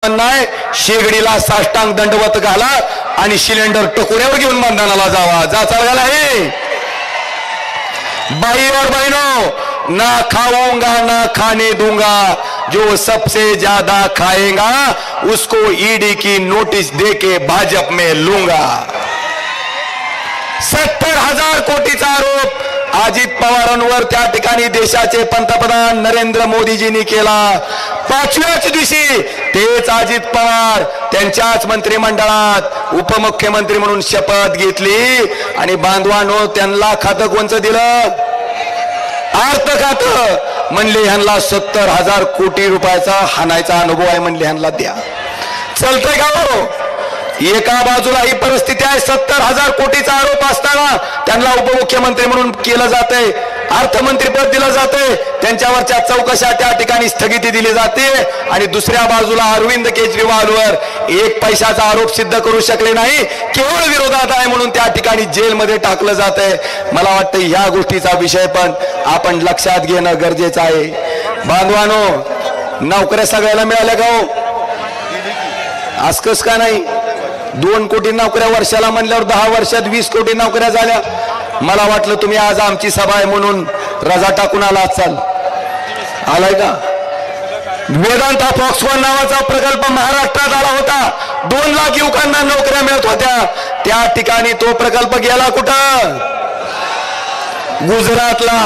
नाही शेगडीला साष्टांग दंडवत घाला आणि सिलेंडर टकोऱ्यावर घेऊन मैदानाला जावा। जा चालला है भाई और बहनों, ना खाऊंगा ना खाने दूंगा, जो सबसे ज्यादा खाएगा उसको ईडी की नोटिस देके भाजपा में लूंगा। 70,000 कोटीचा आरोप अजित पवारांवर त्या ठिकाणी देशाचे पंतप्रधान नरेंद्र मोदीजींनी केला। पाचव्याच दिवशी तेच अजित पवार त्यांच्याच मंत्रिमंडळात उपमुख्यमंत्री म्हणून शपथ घेतली आणि बांधवांनो त्यांना खातं कोणचं दिलं? अर्थ खातं। म्हणले ह्यांना 70,000 कोटी रुपयाचा हाणायचा अनुभव आहे, म्हणले ह्यांना द्या। चलतंय का हो? एका बाजूला ही परिस्थिती आहे, 70,000 कोटीचा आरोप असताना त्यांना उपमुख्यमंत्री म्हणून केलं जातंय, अर्थमंत्रीपद दिलं जातंय, त्यांच्यावरच्या चौकशा त्या ठिकाणी स्थगिती दिली जाते आणि दुसऱ्या बाजूला अरविंद केजरीवालवर 1 पैशाचा आरोप सिद्ध करू शकले नाही, केवळ विरोधात आहे म्हणून त्या ठिकाणी जेलमध्ये टाकलं जातंय। मला वाटतं ह्या गोष्टीचा विषय पण आपण लक्षात घेणं गरजेचं आहे। बांधवानो, नोकऱ्या सगळ्याला मिळाल्या का हो? आसकस का नाही? 2 कोटी नोकऱ्या वर्षाला म्हणल्यावर 10 वर्षात 20 कोटी नोकऱ्या झाल्या। मला वाटलं तुम्ही आज आमची सभा आहे म्हणून रजा टाकून आला असाल, आलाय का? वेदांता फॉक्सकॉन नावाचा प्रकल्प महाराष्ट्रात आला होता, 2 लाख युवकांना नोकऱ्या मिळत होत्या, त्या ठिकाणी तो प्रकल्प गेला कुठं? गुजरातला।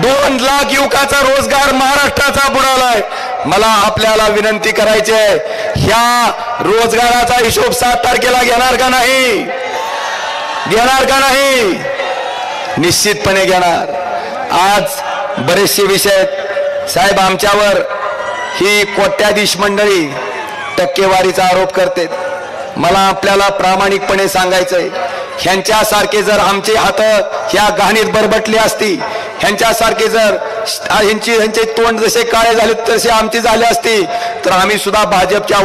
2 लाख युवकाचा रोजगार महाराष्ट्राचा बुडालाय। मला आपल्याला विनंती करायची आहे, ह्या रोजगाराचा हिशोब 7 तारखेला घेणार का नाही? घेणार का नाही? निश्चितपणे घेणार। आज बरेचसे विषय साहेब आमच्यावर ही कोट्याधीश मंडळी टक्केवारीचा आरोप करते। मला आपल्याला प्रामाणिकपणे सांगायचंय, ह्यांच्यासारखे जर आमचे हात ह्या घाणीत बरबटले असती, ह्यांच्यासारखे जर ह्यांचे तोंड जसे काळे झाले तसे आमचे झाले असते, तर आम्ही सुद्धा भाजपच्या